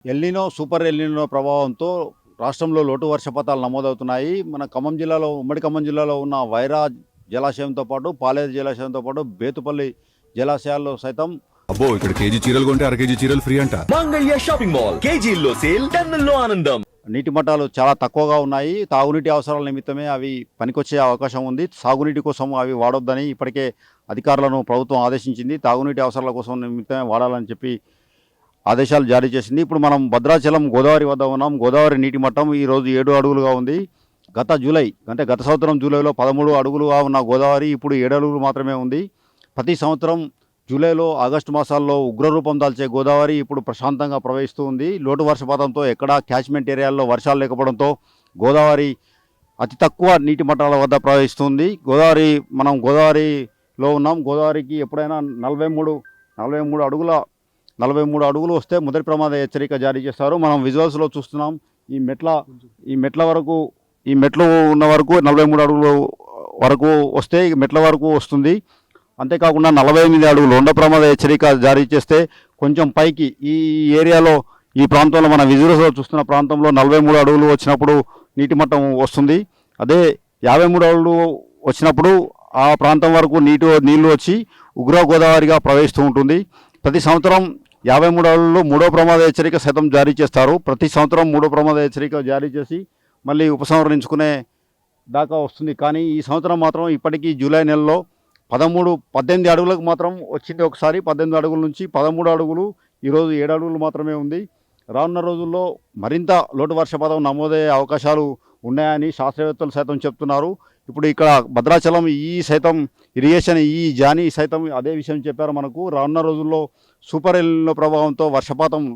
El Niño, super El Niño ప్రభావంతో రాష్ట్రంలో లోటు వర్షపాతాలు నమోదవుతున్నాయి. మన ఖమ్మం జిల్లాలో, ఉమ్మడి ఖమ్మం జిల్లాలో ఉన్న వైరా జలాశయంతో పాటు, పాలేరు జలాశయంతో పాటు బేతుపల్లి జలాశయాల్లో సైతం అబ్బో, ఇక్కడ కేజీ చీరలు కొంటే అర కేజీ చీరలు ఫ్రీ అంట. మంగళ్య షాపింగ్ మాల్, కేజీల్లో సేల్, టన్నుల్లో ఆనందం. నీటి మట్టాలు చాలా తక్కువగా ఉన్నాయి. తాగునీటి అవసరాల నిమిత్తమే అవి పనికొచ్చే అవకాశం ఉంది. సాగునీటి కోసం అవి వాడొద్దని ఇప్పటికే అధికారులను ప్రభుత్వం ఆదేశించింది. తాగునీటి అవసరాల కోసం నిమిత్తమే వాడాలని చెప్పి ఆదేశాలు జారీ చేసింది. ఇప్పుడు మనం భద్రాచలం గోదావరి వద్ద ఉన్నాం. గోదావరి నీటి మట్టం ఈరోజు 7 అడుగులుగా ఉంది. గత సంవత్సరం జూలైలో 13 అడుగులుగా ఉన్న గోదావరి ఇప్పుడు 7 అడుగులు మాత్రమే ఉంది. ప్రతి సంవత్సరం జూలైలో, ఆగస్టు మాసాల్లో ఉగ్రరూపం దాల్చే గోదావరి ఇప్పుడు ప్రశాంతంగా ప్రవహిస్తూ ఉంది. లోటు వర్షపాతంతో ఎక్కడా క్యాచ్మెంట్ ఏరియాల్లో వర్షాలు లేకపోవడంతో గోదావరి అతి తక్కువ నీటి మట్టాల వద్ద ప్రవహిస్తుంది. మనం గోదావరిలో ఉన్నాం. గోదావరికి ఎప్పుడైనా 43 అడుగులు వస్తే మొదటి ప్రమాద హెచ్చరిక జారీ చేస్తారు. మనం విజువల్స్లో చూస్తున్నాం. ఈ మెట్లు ఉన్న వరకు 43 అడుగులు వరకు వస్తే మెట్ల వరకు వస్తుంది. అంతేకాకుండా 48 అడుగులు ఉండ ప్రమాద హెచ్చరిక జారీ చేస్తే కొంచెం పైకి ఈ ఏరియాలో, ఈ ప్రాంతంలో, మన విజువల్స్లో చూస్తున్న ప్రాంతంలో 43 అడుగులు వచ్చినప్పుడు నీటి మట్టం వస్తుంది. అదే 53 అడుగులు వచ్చినప్పుడు ఆ ప్రాంతం వరకు నీళ్లు వచ్చి ఉగ్ర గోదావరిగా ప్రవహిస్తూ ఉంటుంది. ప్రతి సంవత్సరం 53 అడుగులు మూడో ప్రమాద హెచ్చరిక సైతం జారీ చేస్తారు. ప్రతి సంవత్సరం మూడో ప్రమాద హెచ్చరిక జారీ చేసి మళ్ళీ ఉపసంహరించుకునే దాకా వస్తుంది. కానీ ఈ సంవత్సరం మాత్రం ఇప్పటికీ జూలై నెలలో 18 అడుగులకు మాత్రం వచ్చింది ఒకసారి. 18 అడుగుల నుంచి 13 అడుగులు, ఈరోజు 7 అడుగులు మాత్రమే ఉంది. రానున్న రోజుల్లో మరింత లోటు వర్షపాతం నమోదయ్యే అవకాశాలు ఉన్నాయని శాస్త్రవేత్తలు సైతం చెప్తున్నారు. ఇప్పుడు ఇక్కడ భద్రాచలం ఇరిగేషన్ జానీ సైతం అదే విషయం చెప్పారు మనకు. రానున్న రోజుల్లో సూపర్ ఎల్నినో ప్రభావంతో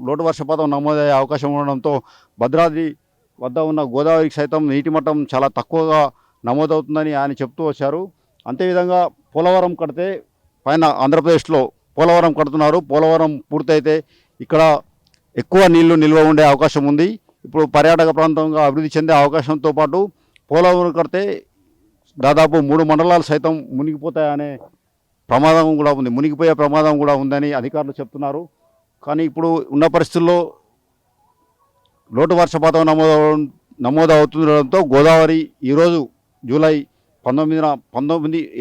లోటు వర్షపాతం నమోదయ్యే అవకాశం ఉండడంతో భద్రాద్రి వద్ద ఉన్న గోదావరికి సైతం నీటి మట్టం చాలా తక్కువగా నమోదవుతుందని ఆయన చెప్తూ వచ్చారు. అంతేవిధంగా పోలవరం కడితే పైన ఆంధ్రప్రదేశ్లో పోలవరం కడుతున్నారు. పోలవరం పూర్తయితే ఇక్కడ ఎక్కువ నీళ్లు నిల్వ ఉండే అవకాశం ఉంది. ఇప్పుడు పర్యాటక ప్రాంతంగా అభివృద్ధి చెందే అవకాశంతో పాటు పోలవరం కడితే దాదాపు 3 మండలాలు సైతం మునిగిపోతాయనే ప్రమాదం కూడా ఉంది. మునిగిపోయే ప్రమాదం కూడా ఉందని అధికారులు చెప్తున్నారు. కానీ ఇప్పుడు ఉన్న పరిస్థితుల్లో లోటు వర్షపాతం నమోదవుతుండడంతో గోదావరి ఈరోజు జూలై 19న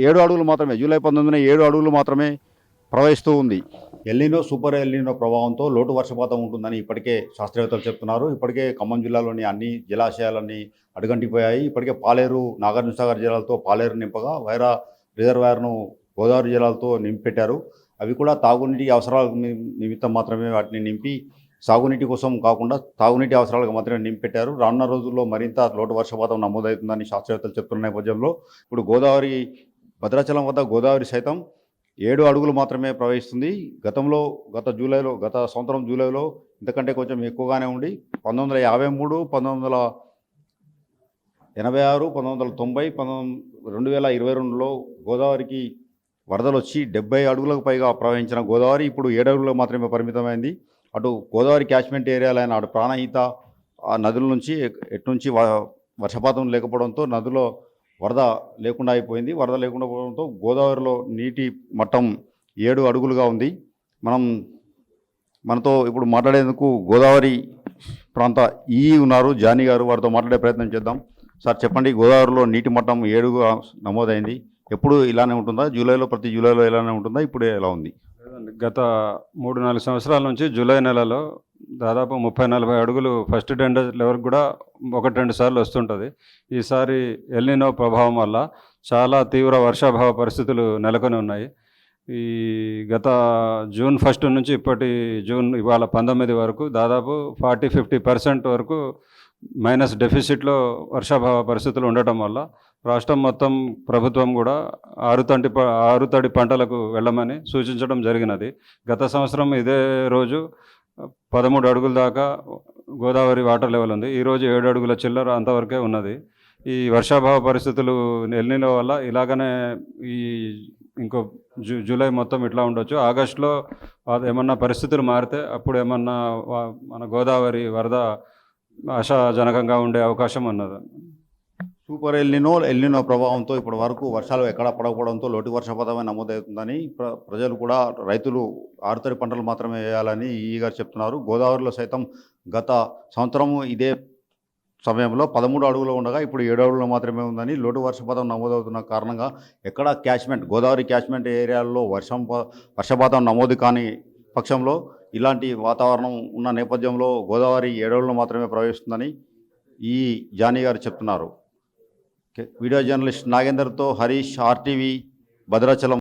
7 అడుగులు మాత్రమే, జూలై 19న 7 అడుగులు మాత్రమే ప్రవహిస్తూ ఉంది. ఎల్నినో, సూపర్ ఎల్నినో ప్రభావంతో లోటు వర్షపాతం ఉంటుందని ఇప్పటికే శాస్త్రవేత్తలు చెప్తున్నారు. ఇప్పటికే ఖమ్మం జిల్లాలోని అన్ని జలాశయాలన్నీ అడుగంటిపోయాయి. ఇప్పటికే పాలేరు, నాగార్జునసాగర్ జలాలతో పాలేరు నింపగా వైరా రిజర్వాయర్ను గోదావరి జలాలతో నింపెట్టారు. అవి కూడా తాగునీటి అవసరాల నిమిత్తం మాత్రమే వాటిని నింపి, సాగునీటి కోసం కాకుండా తాగునీటి అవసరాలకు మాత్రమే నింపెట్టారు. రానున్న రోజుల్లో మరింత లోటు వర్షపాతం నమోదవుతుందని శాస్త్రవేత్తలు చెప్తున్న నేపథ్యంలో ఇప్పుడు భద్రాచలం వద్ద గోదావరి సైతం 7 అడుగులు మాత్రమే ప్రవహిస్తుంది. గత సంవత్సరం జూలైలో ఇంతకంటే కొంచెం ఎక్కువగానే ఉండి 1953, 1986, 1990, 2022లో గోదావరికి వరదలు వచ్చి 70 అడుగులకు పైగా ప్రవహించిన గోదావరి ఇప్పుడు 7 అడుగులకు మాత్రమే పరిమితమైంది. అటు గోదావరి క్యాచ్మెంట్ ఏరియాలైన అటు ప్రాణహిత ఆ నదుల నుంచి ఎట్నుంచి వర్షపాతం లేకపోవడంతో నదిలో వరద లేకుండా అయిపోయింది. వరద లేకుండా పోవడంతో గోదావరిలో నీటి మట్టం 7 అడుగులుగా ఉంది. మనతో ఇప్పుడు మాట్లాడేందుకు గోదావరి ప్రాంత ఉన్నారు, జానీ గారు. వారితో మాట్లాడే ప్రయత్నం చేద్దాం. సార్ చెప్పండి, గోదావరిలో నీటి మట్టం 7గా నమోదైంది. ఎప్పుడు ఇలానే ఉంటుందా? ప్రతి జూలైలో ఇలానే ఉంటుందా? ఇప్పుడే ఎలా ఉంది? గత 3-4 సంవత్సరాల నుంచి జూలై నెలలో దాదాపు 30-40 అడుగులు ఫస్ట్ టెండర్ లెవెల్కి కూడా 1-2 సార్లు వస్తుంటుంది. ఈసారి ఎల్నినో ప్రభావం వల్ల చాలా తీవ్ర వర్షాభావ పరిస్థితులు నెలకొని ఉన్నాయి. ఈ గత జూన్ 1 నుంచి ఇవాళ 19 వరకు దాదాపు 40-50% వరకు మైనస్ డెఫిసిట్లో వర్షాభావ పరిస్థితులు ఉండటం వల్ల రాష్ట్రం మొత్తం ప్రభుత్వం కూడా ఆరుతడి పంటలకు వెళ్ళమని సూచించడం జరిగినది. గత సంవత్సరం ఇదే రోజు 13 అడుగుల దాకా గోదావరి వాటర్ లెవెల్ ఉంది. ఈరోజు 7 అడుగుల చిల్లర అంతవరకే ఉన్నది. ఈ వర్షాభావ పరిస్థితులు ఎల్నినో వల్ల ఇలాగనే ఇంకో జూలై మొత్తం ఇట్లా ఉండొచ్చు. ఆగస్టులో ఏమన్నా పరిస్థితులు మారితే అప్పుడు ఏమన్నా మన గోదావరి వరద ఆశాజనకంగా ఉండే అవకాశం ఉన్నది. సూపర్ ఎల్నినో ప్రభావంతో ఇప్పటి వరకు వర్షాలు ఎక్కడ పడకపోవడంతో లోటు వర్షపాతమే నమోదవుతుందని ప్రజలు కూడా రైతులు ఆరుతడి పంటలు మాత్రమే వేయాలని ఈ గారు చెప్తున్నారు. గోదావరిలో సైతం గత సంవత్సరము ఇదే సమయంలో 13 అడుగులు ఉండగా ఇప్పుడు 7 అడుగులు మాత్రమే ఉందని, లోటు వర్షపాతం నమోదవుతున్న కారణంగా ఎక్కడ గోదావరి క్యాచ్మెంట్ ఏరియాల్లో వర్షపాతం నమోదు కాని పక్షంలో ఇలాంటి వాతావరణం ఉన్న నేపథ్యంలో గోదావరి 7 అడుగులు మాత్రమే ప్రవహిస్తుందని ఈ జానీ గారు చెప్తున్నారు. వీడియో జర్నలిస్ట్ నాగేందర్తో హరీష్, RTV, భద్రాచలం.